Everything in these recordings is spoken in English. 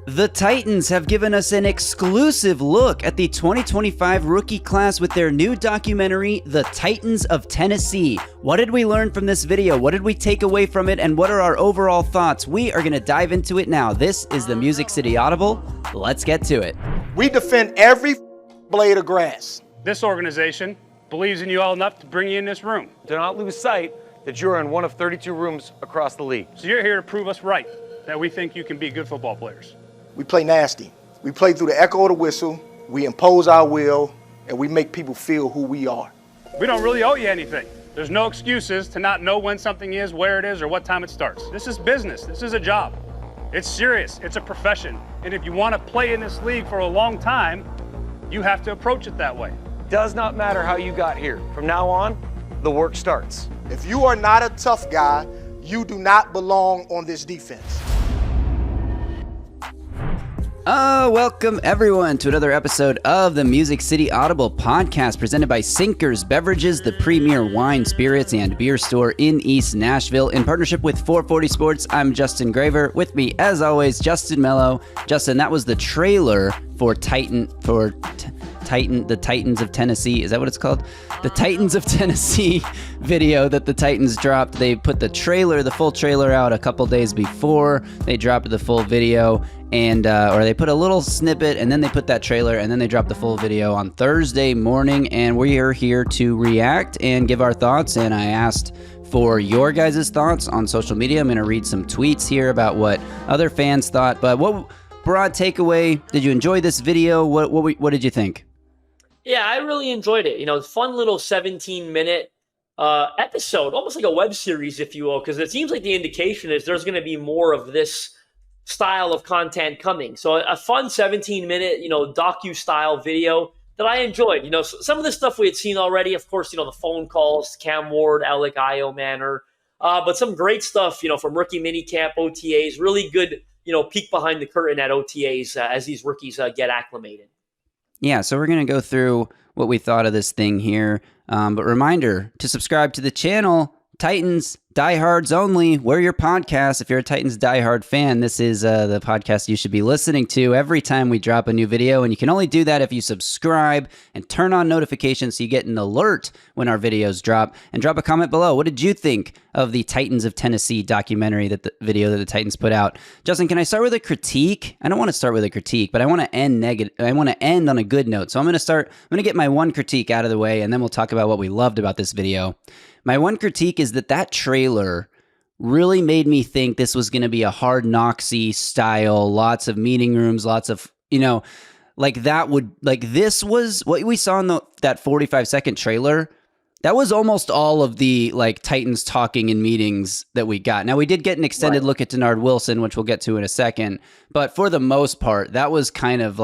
The Titans have given us an exclusive look at the 2025 rookie class with their new documentary, The Titans of Tennessee. What did we learn from this video? What did we take away from it? And what are our overall thoughts? We are going to dive into it now. This is the Music City Audible. Let's get to it. We defend every blade of grass. This organization believes in you all enough to bring you in this room. Do not lose sight that you're in one of 32 rooms across the league. So you're here to prove us right, that we think you can be good football players. We play nasty. We play through the echo of the whistle. We impose our will, and we make people feel who we are. We don't really owe you anything. There's no excuses to not know when something is, where it is, or what time it starts. This is business. This is a job. It's serious. It's a profession. And if you want to play in this league for a long time, you have to approach it that way. Does not matter how you got here. From now on, the work starts. If you are not a tough guy, you do not belong on this defense. Welcome everyone to another episode of the Music City Audible podcast presented by Sinkers Beverages, the premier wine, spirits, and beer store in East Nashville. In partnership with 440 Sports, I'm Justin Graver. With me, as always, Justin Melo. Justin, that was the trailer for the Titans of Tennessee. Is that what it's called? The Titans of Tennessee video that the Titans dropped. They put the full trailer out a couple days before they dropped the full video, and or they put a little snippet and then they put that trailer and then they dropped the full video on Thursday morning, and we are here to react and give our thoughts. And I asked for your guys' thoughts on social media. I'm going to read some tweets here about what other fans thought, but what broad takeaway, did you enjoy this video? What did you think? Yeah, I really enjoyed it. You know, fun little 17-minute episode, almost like a web series, if you will, because it seems like the indication is there's going to be more of this style of content coming. So a fun 17-minute, docu-style video that I enjoyed. You know, some of the stuff we had seen already, of course, the phone calls, Cam Ward, Alec Io Manor, but some great stuff, from rookie minicamp, OTAs, really good, peek behind the curtain at OTAs as these rookies get acclimated. Yeah, so we're going to go through what we thought of this thing here. But reminder to subscribe to the channel, Titans Diehards Only. We're your podcast. If you're a Titans diehard fan, this is the podcast you should be listening to every time we drop a new video. And you can only do that if you subscribe and turn on notifications so you get an alert when our videos drop. And drop a comment below. What did you think of the Titans of Tennessee documentary, that the video that the Titans put out? Justin, can I start with a critique? I don't want to start with a critique, but I want to end negative. I want to end on a good note. So I'm going to get my one critique out of the way, and then we'll talk about what we loved about this video. My one critique is that trailer really made me think this was going to be a Hard Knocksy style, lots of meeting rooms, lots of, this was what we saw in that 45-second trailer. That was almost all of the Titans talking in meetings that we got. Now, we did get an extended look at Dennard Wilson, which we'll get to in a second. But for the most part, that was kind of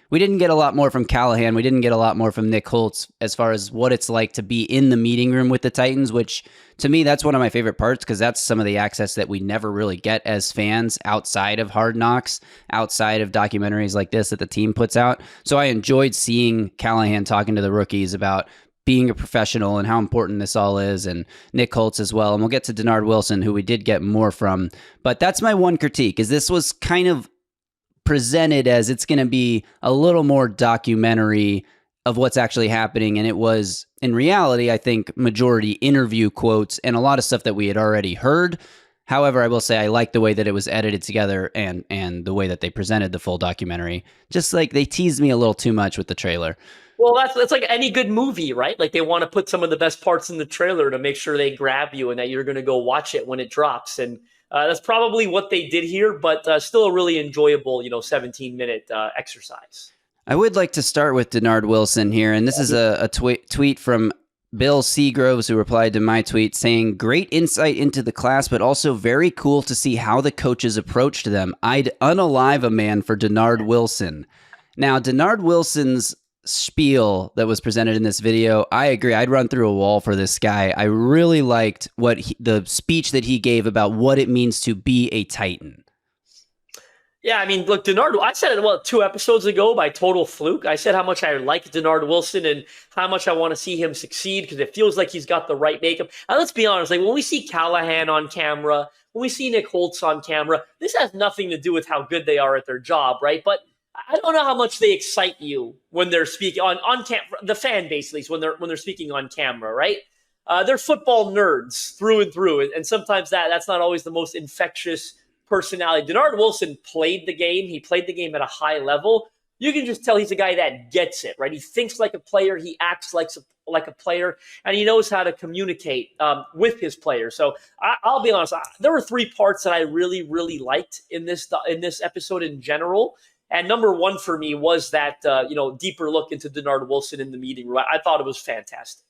we didn't get a lot more from Callahan. We didn't get a lot more from Nick Holtz as far as what it's like to be in the meeting room with the Titans, which to me, that's one of my favorite parts, because that's some of the access that we never really get as fans outside of Hard Knocks, outside of documentaries like this that the team puts out. So I enjoyed seeing Callahan talking to the rookies about being a professional and how important this all is, and Nick Holtz as well. And we'll get to Dennard Wilson, who we did get more from. But that's my one critique, is this was kind of presented as it's going to be a little more documentary of what's actually happening. And it was, in reality, I think, majority interview quotes and a lot of stuff that we had already heard. However, I will say I like the way that it was edited together and the way that they presented the full documentary. Just like they teased me a little too much with the trailer. Well, that's like any good movie, right? Like they want to put some of the best parts in the trailer to make sure they grab you and that you're going to go watch it when it drops. And that's probably what they did here, but still a really enjoyable, 17-minute exercise. I would like to start with Dennard Wilson here, and this is a tweet from Bill Seagroves, who replied to my tweet saying, "Great insight into the class, but also very cool to see how the coaches approached them. I'd unalive a man for Dennard Wilson." Now, Dennard Wilson's spiel that was presented in this video, I agree. I'd run through a wall for this guy. I really liked the speech that he gave about what it means to be a Titan. Yeah, I mean, look, Dennard, I said it, 2 episodes ago by total fluke. I said how much I like Dennard Wilson and how much I want to see him succeed because it feels like he's got the right makeup. And let's be honest, like when we see Callahan on camera, when we see Nick Holtz on camera, this has nothing to do with how good they are at their job, right? But I don't know how much they excite you when they're speaking on camera, the fan base, at least when they're speaking on camera, right? They're football nerds through and through, and sometimes that's not always the most infectious personality. Dennard Wilson played the game. He played the game at a high level. You can just tell he's a guy that gets it, right? He thinks like a player. He acts like a player, and he knows how to communicate with his players. So I'll be honest. There were 3 parts that I really, really liked in this episode in general. And number 1 for me was that deeper look into Dennard Wilson in the meeting room. I thought it was fantastic.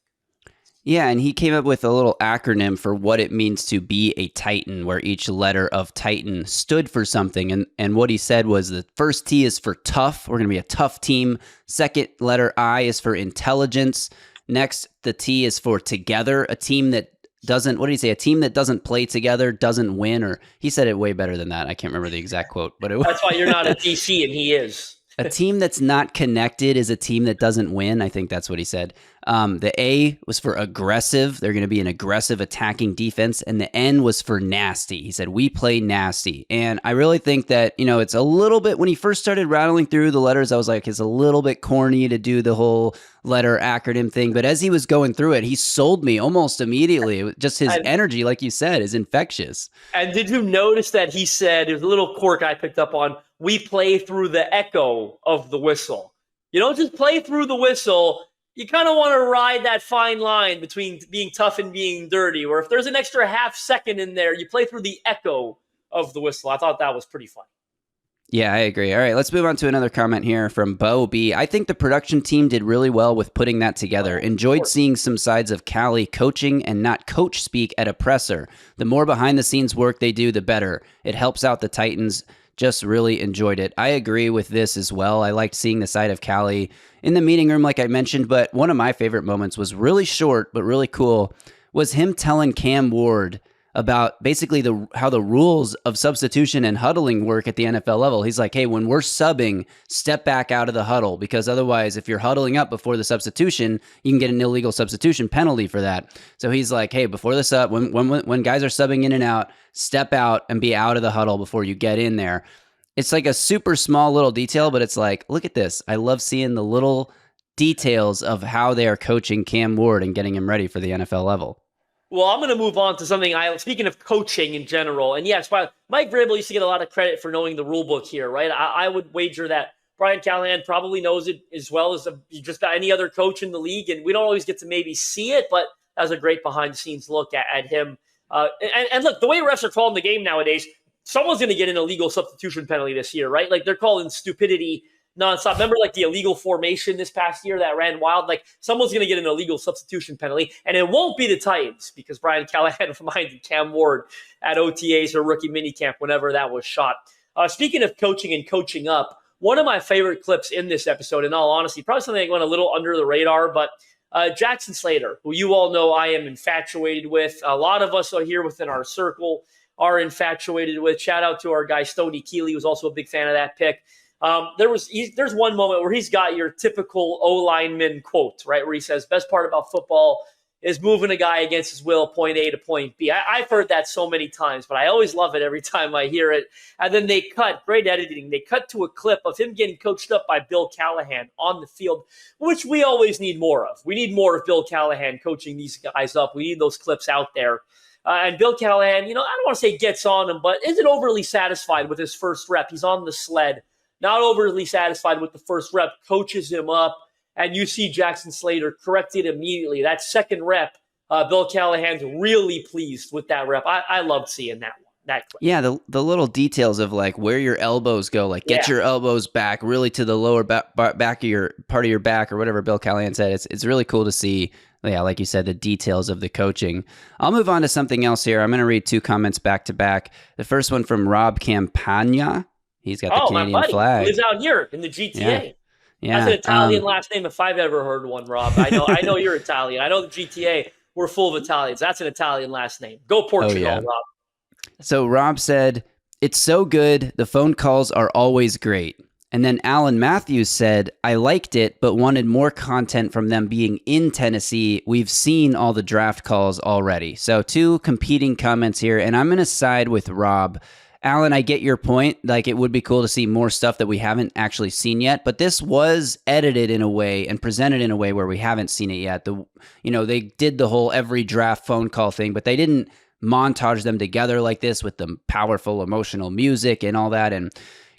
Yeah, and he came up with a little acronym for what it means to be a Titan, where each letter of Titan stood for something. And what he said was the first T is for tough. We're going to be a tough team. Second letter I is for intelligence. Next, the T is for together. A team that doesn't, what did he say? A team that doesn't play together doesn't win, or he said it way better than that. I can't remember the exact quote, but it was. That's why you're not a DC and he is. A team that's not connected is a team that doesn't win. I think that's what he said. The A was for aggressive. They're going to be an aggressive attacking defense. And the N was for nasty. He said, we play nasty. And I really think that, it's a little bit, when he first started rattling through the letters, I was like, it's a little bit corny to do the whole letter acronym thing. But as he was going through it, he sold me almost immediately. Just his energy, like you said, is infectious. And did you notice that he said, there's a little quirk I picked up on, we play through the echo of the whistle. You don't just play through the whistle. You kind of want to ride that fine line between being tough and being dirty, or if there's an extra half second in there, you play through the echo of the whistle. I thought that was pretty fun. Yeah, I agree. All right, let's move on to another comment here from Bo B. I think the production team did really well with putting that together. Enjoyed seeing some sides of Callie coaching and not coach speak at a presser. The more behind-the-scenes work they do, the better. It helps out the Titans. Just really enjoyed it. I agree with this as well. I liked seeing the side of Callie in the meeting room, like I mentioned, but one of my favorite moments was really short, but really cool, was him telling Cam Ward about basically how the rules of substitution and huddling work at the NFL level. He's like, hey, when we're subbing, step back out of the huddle, because otherwise, if you're huddling up before the substitution, you can get an illegal substitution penalty for that. So he's like, hey, before the sub, when guys are subbing in and out, step out and be out of the huddle before you get in there. It's like a super small little detail, but it's like, look at this. I love seeing the little details of how they are coaching Cam Ward and getting him ready for the NFL level. Well, I'm going to move on to something speaking of coaching in general. And yes, Mike Vrabel used to get a lot of credit for knowing the rule book here, right? I would wager that Brian Callahan probably knows it as well as just about any other coach in the league. And we don't always get to maybe see it, but that was a great behind-the-scenes look at him. And look, the way refs are calling the game nowadays, someone's going to get an illegal substitution penalty this year, right? Like they're calling stupidity nonstop. Remember like the illegal formation this past year that ran wild? Like someone's going to get an illegal substitution penalty, and it won't be the Titans because Brian Callahan reminded Cam Ward at OTAs or rookie minicamp whenever that was shot. Speaking of coaching and coaching up, one of my favorite clips in this episode, in all honesty, probably something that went a little under the radar, but Jackson Slater, who you all know I am infatuated with. A lot of us are here within our circle are infatuated with. Shout out to our guy Stoney Keeley, who's also a big fan of that pick. There's one moment where he's got your typical O-lineman quote, right? Where he says, best part about football is moving a guy against his will, point A to point B. I've heard that so many times, but I always love it every time I hear it. And then great editing, they cut to a clip of him getting coached up by Bill Callahan on the field, which we always need more of. We need more of Bill Callahan coaching these guys up. We need those clips out there. And Bill Callahan, I don't want to say gets on him, but isn't overly satisfied with his first rep. He's on the sled. Not overly satisfied with the first rep, coaches him up, and you see Jackson Slater correct it immediately. That second rep, Bill Callahan's really pleased with that rep. I loved seeing that one. That clip. Yeah, the little details of like where your elbows go, like get your elbows back really to the lower back of your part of your back or whatever Bill Callahan said. It's really cool to see. Yeah, like you said, the details of the coaching. I'll move on to something else here. I'm going to read 2 comments back to back. The first one from Rob Campagna. He's got the Canadian my buddy. flag. He lives out here in the GTA. Yeah. That's an Italian last name if I've ever heard one, Rob. I know you're Italian. I know the GTA, we're full of Italians. That's an Italian last name. Go Portugal, Rob. So Rob said, It's so good. The phone calls are always great. And then Alan Matthews said, I liked it, but wanted more content from them being in Tennessee. We've seen all the draft calls already. So 2 competing comments here, and I'm going to side with Rob. Alan, I get your point. Like, it would be cool to see more stuff that we haven't actually seen yet, but this was edited in a way and presented in a way where we haven't seen it yet. They did the whole every draft phone call thing, but they didn't montage them together like this with the powerful emotional music and all that. And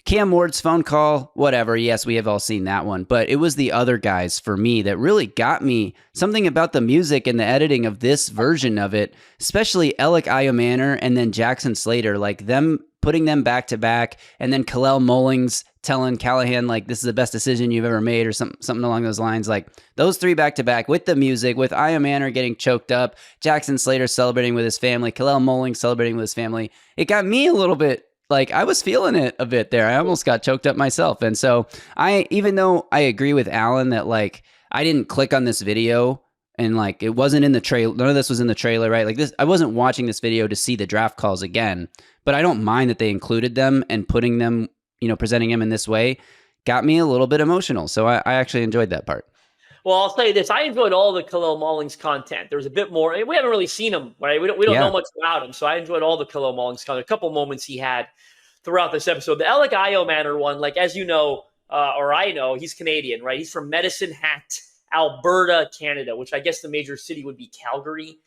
Cam Ward's phone call, whatever. Yes, we have all seen that one, but it was the other guys for me that really got me. Something about the music and the editing of this version of it, especially Alec Iomanner and then Jackson Slater, like them putting them back to back, and then Kalel Mullings telling Callahan like this is the best decision you've ever made or something along those lines. Like those 3 back to back with the music, with Iomanner getting choked up, Jackson Slater celebrating with his family, Kalel Mullings celebrating with his family. It got me a little bit. Like, I was feeling it a bit there. I almost got choked up myself. And so even though I agree with Alan that, like, I didn't click on this video and, like, it wasn't in the trailer. None of this was in the trailer, right? Like, I wasn't watching this video to see the draft calls again, but I don't mind that they included them and putting them, presenting them in this way got me a little bit emotional. So I actually enjoyed that part. Well, I'll say this. I enjoyed all the Kalel Mullings content. There's a bit more. We haven't really seen him, right? We don't know much about him. So I enjoyed all the Kalel Mullings content. A couple moments he had throughout this episode. The Alec Iomanner one, like, as you know, or I know, he's Canadian, right? He's from Medicine Hat, Alberta, Canada, which I guess the major city would be Calgary,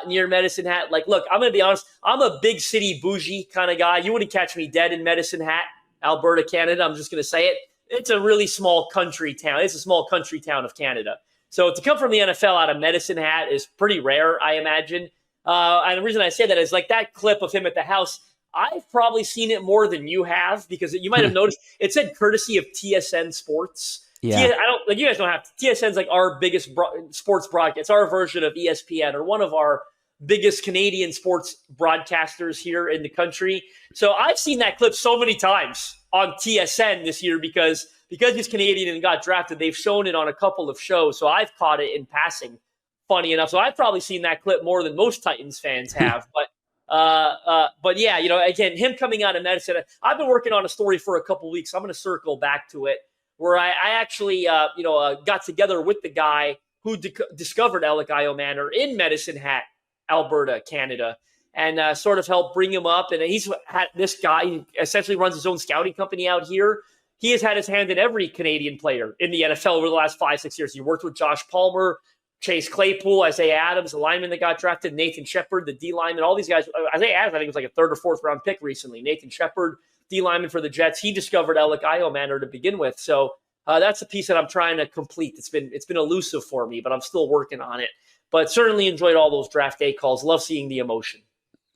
near Medicine Hat. Like, look, I'm going to be honest. I'm a big city bougie kind of guy. You wouldn't catch me dead in Medicine Hat, Alberta, Canada. I'm just going to say it. It's a really small country town. It's a small country town of Canada. So to come from the NFL out of Medicine Hat is pretty rare, I imagine. And the reason I say that is, like, that clip of him at the house, I've probably seen it more than you have, because you might have noticed it said courtesy of TSN Sports. Yeah. You guys don't have to. TSN's like our biggest sports broadcast. It's our version of ESPN, or one of our biggest Canadian sports broadcasters here in the country. So I've seen that clip so many times on TSN this year because he's Canadian and got drafted. They've shown it on a couple of shows, so I've caught it in passing, funny enough. So I've probably seen that clip more than most Titans fans have. But yeah, again, him coming out of Medicine, I've been working on a story for a couple of weeks. I'm going to circle back to it, where I actually got together with the guy who discovered Alec Iomanner in Medicine Hat, Alberta, Canada, and sort of helped bring him up. And he's had this guy, he essentially runs his own scouting company out here. He has had his hand in every Canadian player in the NFL over the last 5-6 years. He worked with Josh Palmer, Chase Claypool, Isaiah Adams, the lineman that got drafted, Nathan Shepard, the D lineman, all these guys. Isaiah Adams, I think, was like a 3rd or 4th round pick recently. Nathan Shepard, D lineman for the Jets. He discovered Alec Iomanner to begin with. So that's a piece that I'm trying to complete. It's been elusive for me, but I'm still working on it. But certainly enjoyed all those draft day calls. Love seeing the emotion.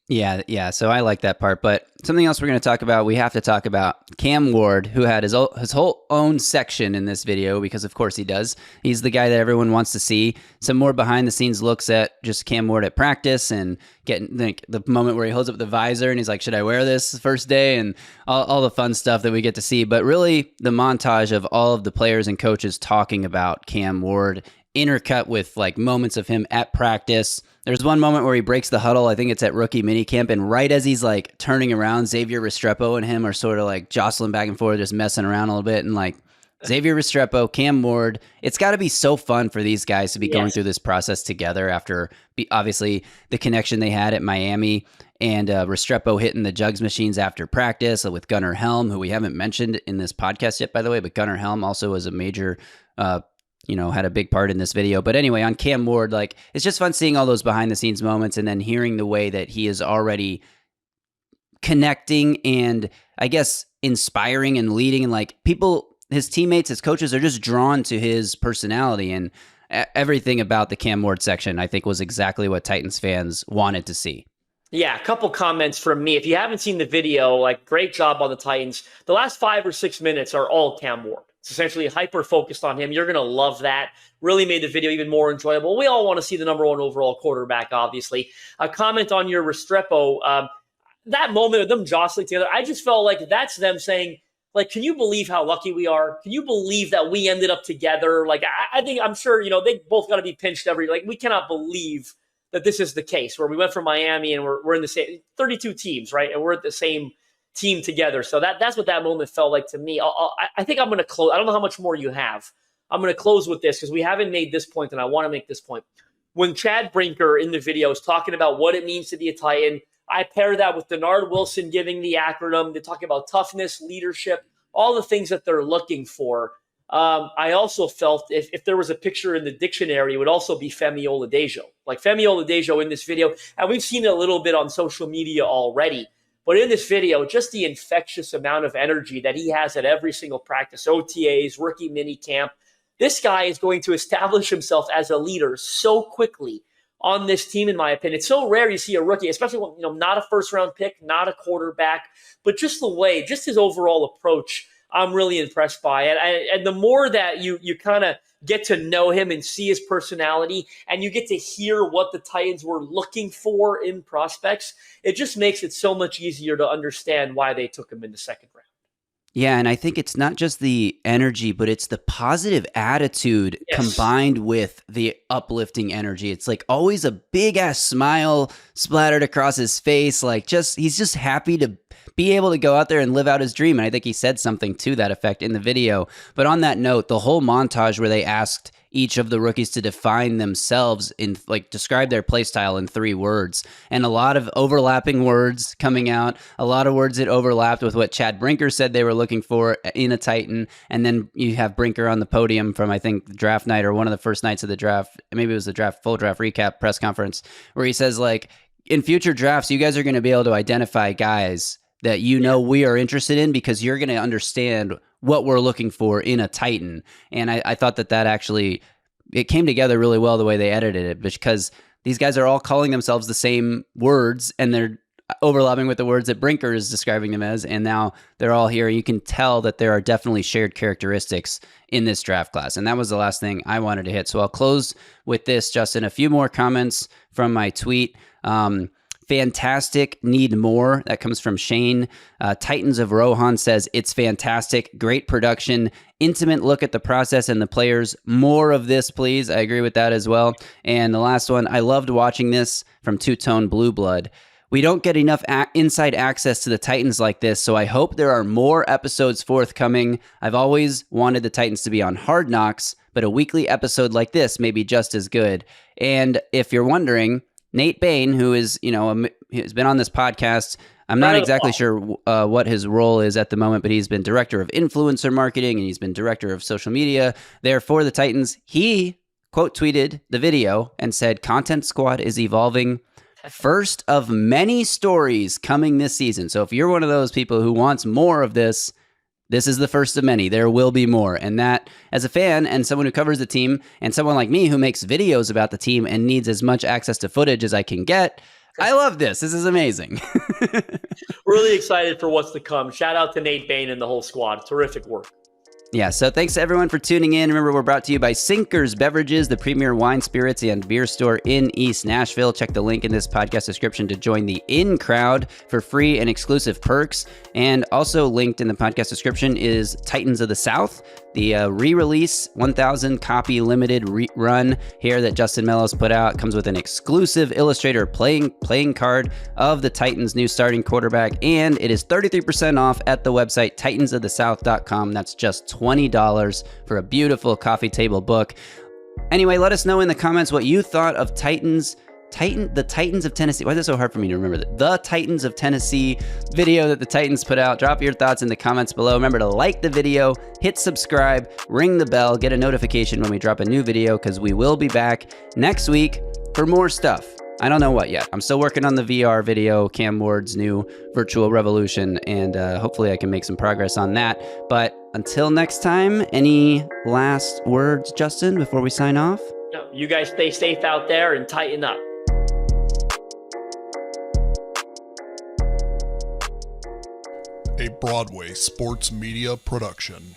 Yeah. So I like that part. But something else we're going to talk about, we have to talk about Cam Ward, who had his whole own section in this video, because of course he does. He's the guy that everyone wants to see. Some more behind the scenes looks at just Cam Ward at practice and getting the moment where he holds up the visor and he's like, should I wear this first day? And all the fun stuff that we get to see. But really the montage of all of the players and coaches talking about Cam Ward, intercut with like moments of him at practice. There's one moment where he breaks the huddle. I think it's at rookie minicamp. And right as he's like turning around, Xavier Restrepo and him are sort of like jostling back and forth, just messing around a little bit. And like Xavier Restrepo, Cam Ward, it's got to be so fun for these guys to be going through this process together after obviously the connection they had at Miami, and Restrepo hitting the jugs machines after practice with Gunnar Helm, who we haven't mentioned in this podcast yet, by the way, but Gunnar Helm also was a major had a big part in this video. But anyway, on Cam Ward, like, it's just fun seeing all those behind the scenes moments and then hearing the way that he is already connecting and I guess inspiring and leading, and like people, his teammates, his coaches are just drawn to his personality, and everything about the Cam Ward section, I think, was exactly what Titans fans wanted to see. Yeah, a couple comments from me. If you haven't seen the video, like, great job on the Titans. The last 5 or 6 minutes are all Cam Ward. It's essentially hyper-focused on him. You're going to love that. Really made the video even more enjoyable. We all want to see the number 1 overall quarterback, obviously. A comment on your Restrepo, that moment of them jostling together, I just felt like that's them saying, like, can you believe how lucky we are? Can you believe that we ended up together? Like, I'm sure, they both got to be pinched we cannot believe that this is the case, where we went from Miami and we're in the same 32 teams, right? And we're at the same team together. So that's what that moment felt like to me. I think I'm going to close. I don't know how much more you have. I'm going to close with this because we haven't made this point, and I want to make this point. When Chad Brinker in the video is talking about what it means to be a Titan, I pair that with Dennard Wilson giving the acronym. They're talking about toughness, leadership, all the things that they're looking for. I also felt if there was a picture in the dictionary, it would also be Femi Oladejo. Like Femi Oladejo in this video, and we've seen it a little bit on social media already. But in this video, just the infectious amount of energy that he has at every single practice, OTAs, rookie mini camp. This guy is going to establish himself as a leader so quickly on this team, in my opinion. It's so rare you see a rookie, especially when, not a first-round pick, not a quarterback, but just the way, just his overall approach, I'm really impressed by it. And the more that you kind of get to know him and see his personality, and you get to hear what the Titans were looking for in prospects, it just makes it so much easier to understand why they took him in the second round. Yeah, and I think it's not just the energy, but it's the positive attitude combined with the uplifting energy. It's like always a big ass smile splattered across his face. Like he's just happy to be able to go out there and live out his dream. And I think he said something to that effect in the video. But on that note, the whole montage where they asked each of the rookies to define themselves in describe their play style in 3 words, and a lot of overlapping words coming out, a lot of words that overlapped with what Chad Brinker said they were looking for in a Titan. And then you have Brinker on the podium from, I think, draft night or one of the first nights of the draft. Maybe it was the full draft recap press conference where he says, like, in future drafts, you guys are going to be able to identify guys that we are interested in because you're going to understand what we're looking for in a Titan. And I thought that actually, it came together really well the way they edited it, because these guys are all calling themselves the same words and they're overlapping with the words that Brinker is describing them as. And now they're all here. You can tell that there are definitely shared characteristics in this draft class. And that was the last thing I wanted to hit. So I'll close with this, Justin. A few more comments from my tweet. Fantastic, need more. That comes from Shane. Titans of Rohan says, it's fantastic, great production, intimate look at the process and the players. More of this, please. I agree with that as well. And the last one, I loved watching this, from Two-Tone Blue Blood. We don't get enough inside access to the Titans like this, so I hope there are more episodes forthcoming. I've always wanted the Titans to be on Hard Knocks, but a weekly episode like this may be just as good. And if you're wondering, Nate Bain, who is, has been on this podcast, I'm not exactly sure what his role is at the moment, but he's been director of influencer marketing and he's been director of social media there for the Titans. He quote tweeted the video and said, Content Squad is evolving. First of many stories coming this season. So if you're one of those people who wants more of this, this is the first of many. There will be more. And that, as a fan and someone who covers the team and someone like me who makes videos about the team and needs as much access to footage as I can get, I love this. This is amazing. Really excited for what's to come. Shout out to Nate Bain and the whole squad. Terrific work. Yeah, so thanks to everyone for tuning in. Remember, we're brought to you by Sinkers Beverages, the premier wine, spirits, and beer store in East Nashville. Check the link in this podcast description to join the In Crowd for free and exclusive perks. And also linked in the podcast description is Titans of the South, the re-release 1,000 copy limited run here that Justin Melo's put out. It comes with an exclusive Illustrator playing card of the Titans' new starting quarterback, and it is 33% off at the website titansofthesouth.com. That's just $20 for a beautiful coffee table book. Anyway, let us know in the comments what you thought of the Titans of Tennessee. Why is it so hard for me to remember that? The Titans of Tennessee video that the Titans put out. Drop your thoughts in the comments below. Remember to like the video, hit subscribe, ring the bell, get a notification when we drop a new video, because we will be back next week for more stuff. I don't know what yet. I'm still working on the VR video, Cam Ward's new virtual revolution, and hopefully I can make some progress on that. But until next time, any last words, Justin, before we sign off? No, you guys stay safe out there and tighten up. A Broadway sports media production.